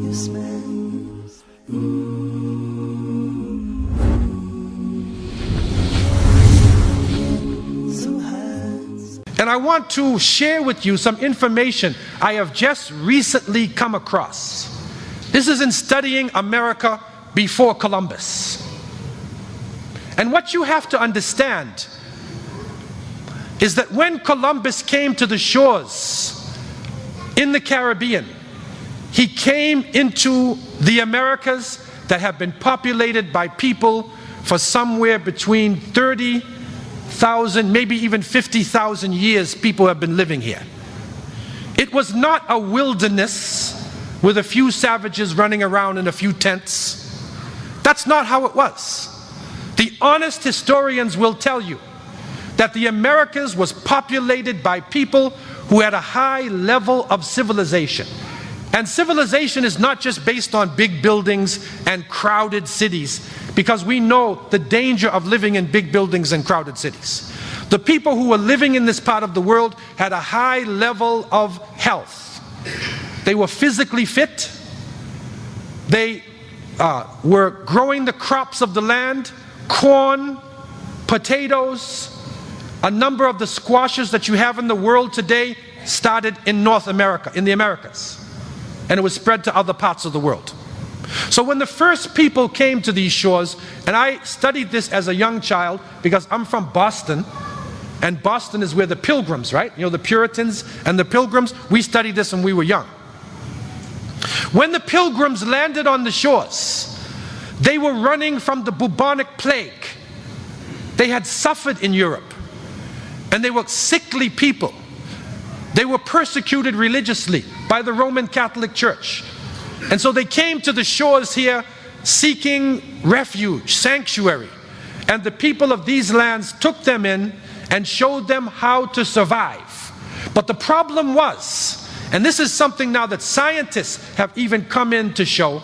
And I want to share with you some information I have just recently come across. This is in studying America before Columbus. And what you have to understand is that when Columbus came to the shores in the Caribbean, he came into the Americas that have been populated by people for somewhere between 30,000, maybe even 50,000 years. People have been living here. It was not a wilderness with a few savages running around in a few tents. That's not how it was. The honest historians will tell you that the Americas was populated by people who had a high level of civilization. And civilization is not just based on big buildings and crowded cities, because we know the danger of living in big buildings and crowded cities. The people who were living in this part of the world had a high level of health. They were physically fit. They were growing the crops of the land, corn, potatoes. A number of the squashes that you have in the world today started in North America, in the Americas. And it was spread to other parts of the world. So when the first people came to these shores, and I studied this as a young child because I'm from Boston, and Boston is where the Pilgrims, right? You know, the Puritans and the Pilgrims, we studied this when we were young. When the Pilgrims landed on the shores, they were running from the bubonic plague. They had suffered in Europe, and they were sickly people. They were persecuted religiously by the Roman Catholic Church. And so they came to the shores here seeking refuge, sanctuary. And the people of these lands took them in and showed them how to survive. But the problem was, and this is something now that scientists have even come in to show,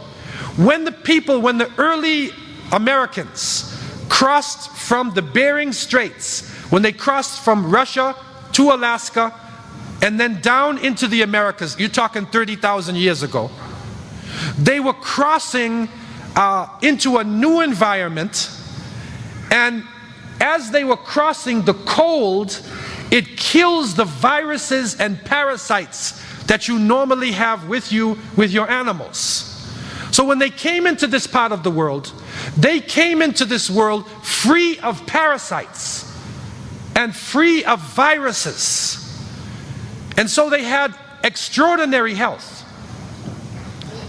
when the early Americans crossed from the Bering Straits, when they crossed from Russia to Alaska, and then down into the Americas, you're talking 30,000 years ago, they were crossing into a new environment, and as they were crossing, the cold, it kills the viruses and parasites that you normally have with you with your animals. So when they came into this part of the world, they came into this world free of parasites and free of viruses. And so they had extraordinary health.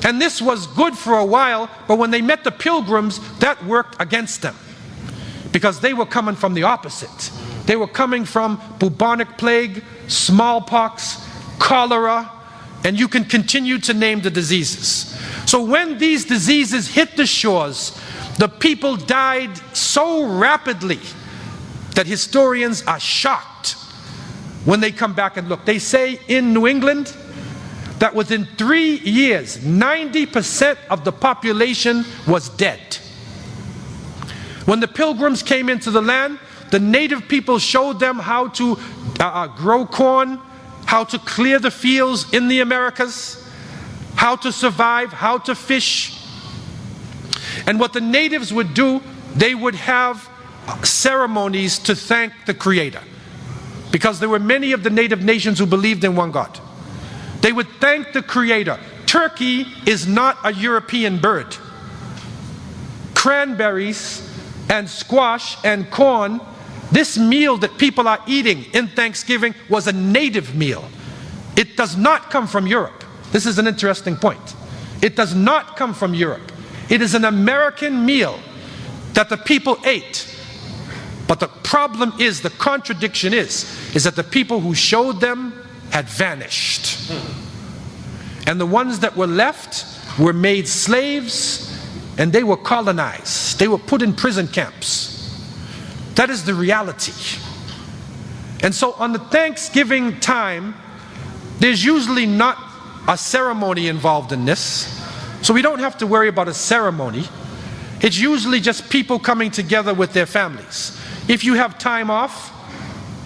And this was good for a while, but when they met the Pilgrims, that worked against them. Because they were coming from the opposite. They were coming from bubonic plague, smallpox, cholera, and you can continue to name the diseases. So when these diseases hit the shores, the people died so rapidly that historians are shocked when they come back and look. They say in New England that within 3 years, 90% of the population was dead. When the Pilgrims came into the land, the native people showed them how to grow corn, how to clear the fields in the Americas, how to survive, how to fish. And what the natives would do, they would have ceremonies to thank the Creator. Because there were many of the native nations who believed in one God. They would thank the Creator. Turkey is not a European bird. Cranberries and squash and corn, this meal that people are eating in Thanksgiving was a native meal. It does not come from Europe. This is an interesting point. It does not come from Europe. It is an American meal that the people ate. But the problem is, the contradiction is that the people who showed them had vanished. And the ones that were left were made slaves, and they were colonized. They were put in prison camps. That is the reality. And so on the Thanksgiving time, there's usually not a ceremony involved in this. So we don't have to worry about a ceremony. It's usually just people coming together with their families. If you have time off,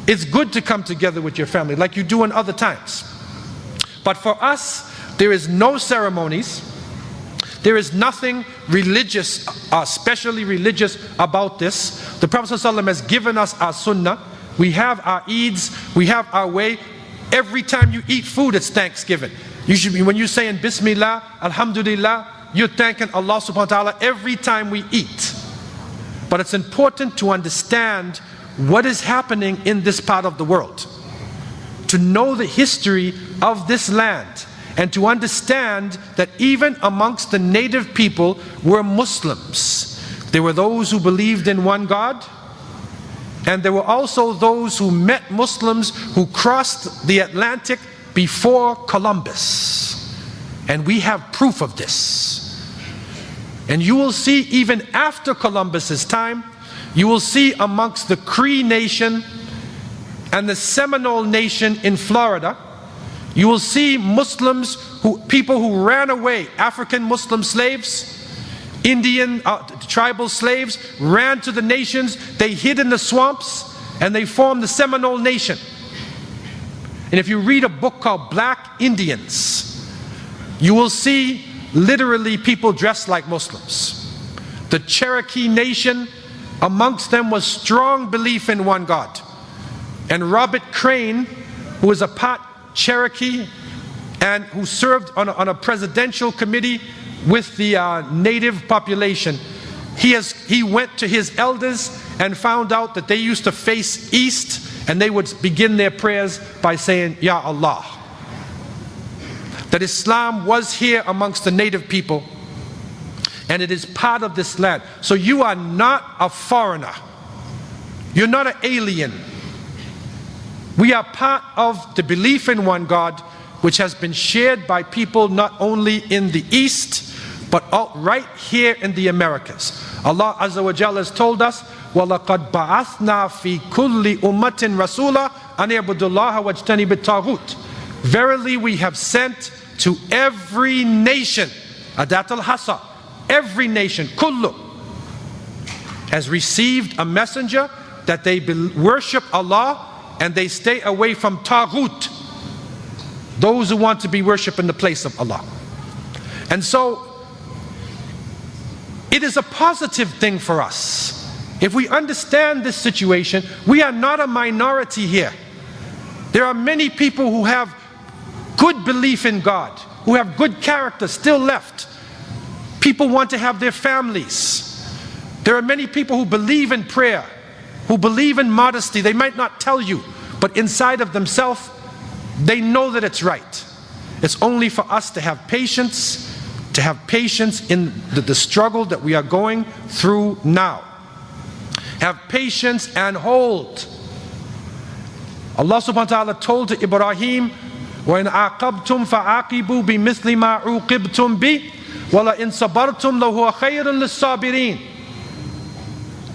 it's good to come together with your family like you do in other times. But for us, there is no ceremonies. There is nothing religious, especially religious about this. The Prophet ﷺ has given us our sunnah. We have our Eids, we have our way. Every time you eat food, it's Thanksgiving. You should be, when you're saying Bismillah, Alhamdulillah, you're thanking Allah subhanahu wa ta'ala every time we eat. But it's important to understand what is happening in this part of the world, to know the history of this land, and to understand that even amongst the native people were Muslims. There were those who believed in one God, and there were also those who met Muslims who crossed the Atlantic before Columbus. And we have proof of this. And you will see even after Columbus's time, you will see amongst the Cree Nation and the Seminole Nation in Florida, you will see Muslims, people who ran away, African Muslim slaves, Indian tribal slaves, ran to the nations, they hid in the swamps, and they formed the Seminole Nation. And if you read a book called Black Indians, you will see literally people dressed like Muslims. The Cherokee Nation, amongst them was strong belief in one God. And Robert Crane, who was a part Cherokee and who served on a presidential committee with the native population, he went to his elders and found out that they used to face east, and they would begin their prayers by saying, Ya Allah. That Islam was here amongst the native people, and it is part of this land. So you are not a foreigner. You're not an alien. We are part of the belief in one God, which has been shared by people not only in the East, but right here in the Americas. Allah Azza wa Jalla has told us, وَلَقَدْ بَعَثْنَا فِي كُلِّ أُمَّةٍ رَسُولًا أَنْ يَعْبُدُوا اللَّهَ وَاجْتَنِبُوا الطَّاغُوتَ. Verily we have sent to every nation, Adat al-Hasa, every nation, kullu, has received a messenger that they worship Allah and they stay away from Taghut, those who want to be worshipped in the place of Allah. And so it is a positive thing for us. If we understand this situation, we are not a minority here. There are many people who have good belief in God, who have good character still left. People want to have their families. There are many people who believe in prayer, who believe in modesty. They might not tell you, but inside of themselves, they know that it's right. It's only for us to have patience in the struggle that we are going through now. Have patience and hold. Allah subhanahu wa ta'ala told to Ibrahim, وَإِنْ عَاقَبْتُمْ فَعَاقِبُوا بِمِثْلِ مَا عُوقِبْتُمْ بِهِ وَلَئِنْ صَبَرْتُمْ لَهُوَ خَيْرٌ لِلصَّابِرِينَ.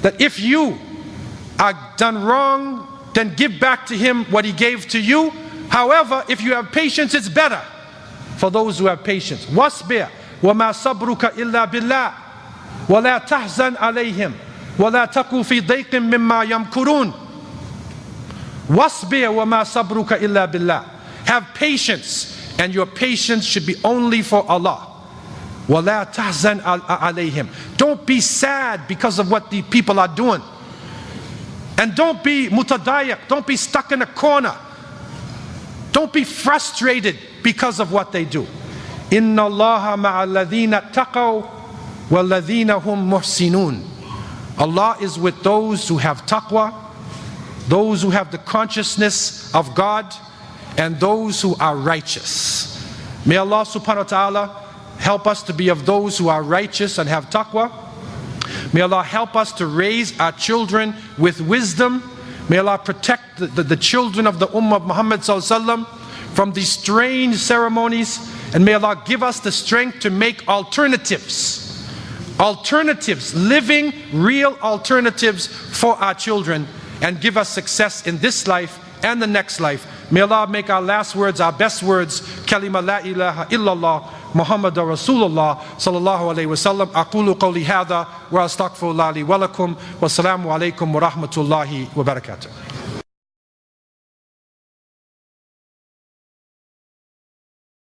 That if you are done wrong, then give back to him what he gave to you. However, if you have patience, it's better for those who have patience. وَاصْبِرْ وَمَا صَبْرُكَ إِلَّا بِاللَّهِ وَلَا تَحْزَنْ عَلَيْهِمْ وَلَا تَكُ فِي ضَيْقٍ مِّمَّا يَمْكُرُونَ. وَاصْبِرْ وَمَا صَبْرُكَ إِلَّا بِاللَّهِ. Have patience, and your patience should be only for Allah. وَلَا تَحْزَنْ عَلَيْهِمْ. Don't be sad because of what the people are doing. And don't be mutadayak, don't be stuck in a corner. Don't be frustrated because of what they do. Inna Allaha ma'a alladhina taqaw walladhina hum muhsinun. Allah is with those who have taqwa, those who have the consciousness of God, and those who are righteous. May Allah subhanahu wa ta'ala help us to be of those who are righteous and have taqwa. May Allah help us to raise our children with wisdom. May Allah protect the children of the Ummah of Muhammad sallallahu alaihi wasallam from these strange ceremonies. And may Allah give us the strength to make alternatives. Alternatives, living, real alternatives for our children, and give us success in this life and the next life. May Allah make our last words our best words. Kalima la ilaha illallah Muhammad Rasulullah sallallahu alayhi wa sallam. Aqulu qawli hadha wa astaghfirullah li wa lakum. Wassalamu alaykum wa rahmatullahi wa barakatuh.